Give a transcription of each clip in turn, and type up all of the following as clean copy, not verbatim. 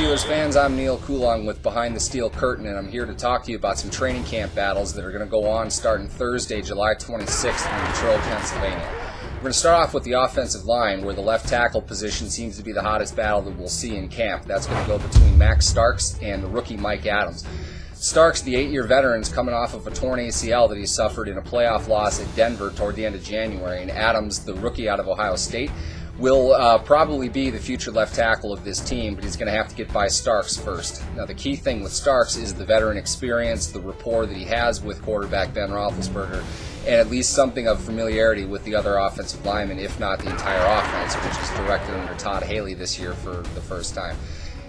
Steelers fans, I'm Neal Coolong with Behind the Steel Curtain, and I'm here to talk to you about some training camp battles that are going to go on starting Thursday, July 26th in Latrobe, Pennsylvania. We're going to start off with the offensive line, where the left tackle position seems to be the hottest battle that we'll see in camp. That's going to go between Max Starks and the rookie Mike Adams. Starks, the 8-year veteran, is coming off of a torn ACL that he suffered in a playoff loss at Denver toward the end of January, and Adams, the rookie out of Ohio State, will probably be the future left tackle of this team, but he's going to have to get by Starks first. Now, the key thing with Starks is the veteran experience, the rapport that he has with quarterback Ben Roethlisberger, and at least something of familiarity with the other offensive linemen, if not the entire offense, which is directed under Todd Haley this year for the first time.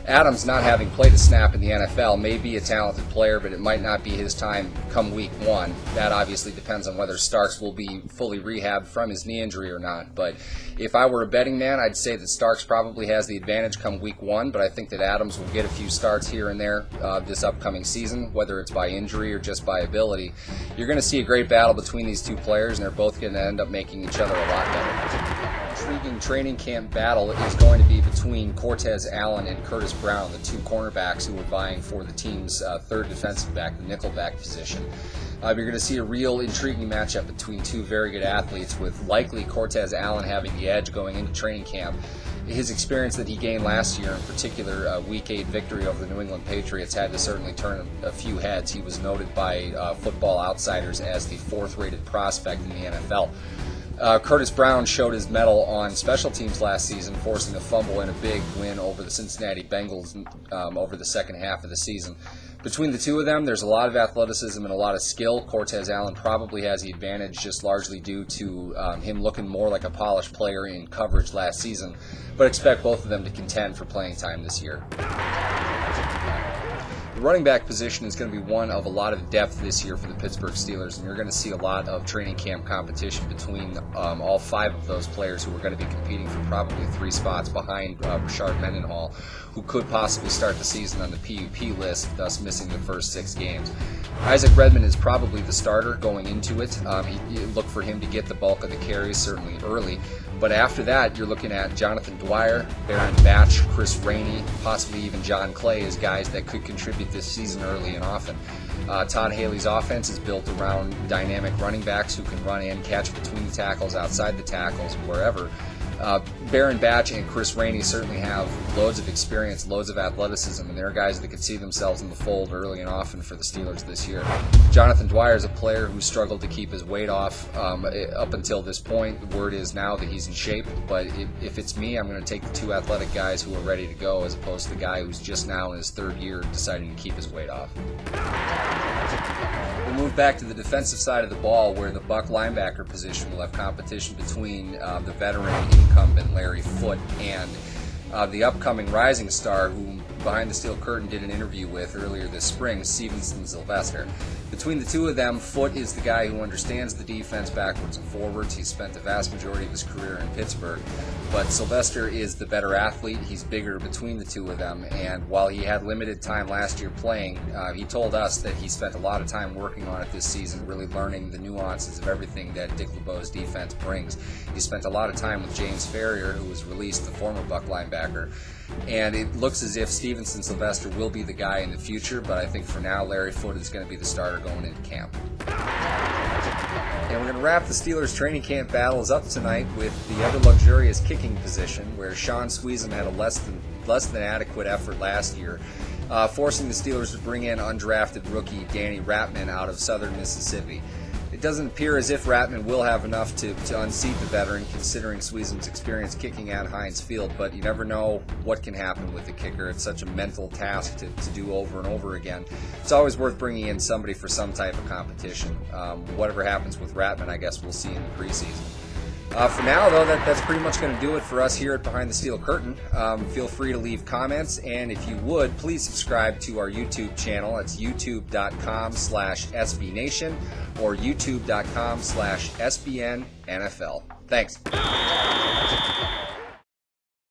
Adams, not having played a snap in the NFL, may be a talented player, but it might not be his time come week one. That obviously depends on whether Starks will be fully rehabbed from his knee injury or not. But if I were a betting man, I'd say that Starks probably has the advantage come week one, but I think that Adams will get a few starts here and there this upcoming season, whether it's by injury or just by ability. You're going to see a great battle between these two players, and they're both going to end up making each other a lot better. Intriguing training camp battle is going to be between Cortez Allen and Curtis Brown, the two cornerbacks who are vying for the team's third defensive back, the nickelback position. You're going to see a real intriguing matchup between two very good athletes, with likely Cortez Allen having the edge going into training camp. His experience that he gained last year, in particular Week 8 victory over the New England Patriots, had to certainly turn a few heads. He was noted by Football Outsiders as the fourth-rated prospect in the NFL. Curtis Brown showed his mettle on special teams last season, forcing a fumble in a big win over the Cincinnati Bengals over the second half of the season. Between the two of them, there's a lot of athleticism and a lot of skill. Cortez Allen probably has the advantage, just largely due to him looking more like a polished player in coverage last season, but expect both of them to contend for playing time this year. The running back position is going to be one of a lot of depth this year for the Pittsburgh Steelers, and you're going to see a lot of training camp competition between all five of those players who are going to be competing for probably 3 spots behind Sharpe-US, who could possibly start the season on the PUP list, thus missing the first 6 games. Isaac Redmond is probably the starter going into it. You look for him to get the bulk of the carries, certainly early. But after that, you're looking at Jonathan Dwyer, Baron Batch, Chris Rainey, possibly even John Clay as guys that could contribute this season early and often. Todd Haley's offense is built around dynamic running backs who can run and catch between the tackles, outside the tackles, wherever. Baron Batch and Chris Rainey certainly have loads of experience, loads of athleticism, and they're guys that could see themselves in the fold early and often for the Steelers this year. Jonathan Dwyer is a player who struggled to keep his weight off up until this point. The word is now that he's in shape, but if it's me, I'm going to take the 2 athletic guys who are ready to go as opposed to the guy who's just now in his 3rd year deciding to keep his weight off. We'll move back to the defensive side of the ball, where the Buck linebacker position will have competition between the veteran incumbent Larry Foote and the upcoming rising star, who Behind the Steel Curtain did an interview with earlier this spring, Stevenson Sylvester. Between the two of them, Foote is the guy who understands the defense backwards and forwards. He's spent the vast majority of his career in Pittsburgh. But Sylvester is the better athlete. He's bigger between the two of them. And while he had limited time last year playing, he told us that he spent a lot of time working on it this season, really learning the nuances of everything that Dick LeBeau's defense brings. He spent a lot of time with James Ferrier, who was released, the former Buck linebacker. And it looks as if Stevenson Sylvester will be the guy in the future, but I think for now Larry Foote is going to be the starter going into camp. And we're going to wrap the Steelers training camp battles up tonight with the ever-luxurious kicking position, where Sean Sweezum had a less than adequate effort last year, forcing the Steelers to bring in undrafted rookie Danny Ratman out of southern Mississippi. It doesn't appear as if Ratman will have enough to unseat the veteran, considering Sweezum's experience kicking at Heinz Field, but you never know what can happen with the kicker. It's such a mental task to do over and over again. It's always worth bringing in somebody for some type of competition. Whatever happens with Ratman, I guess we'll see in the preseason. For now, though, that's pretty much going to do it for us here at Behind the Steel Curtain. Feel free to leave comments, and if you would, please subscribe to our YouTube channel. It's youtube.com/SBNation or youtube.com/SBNNFL. Thanks.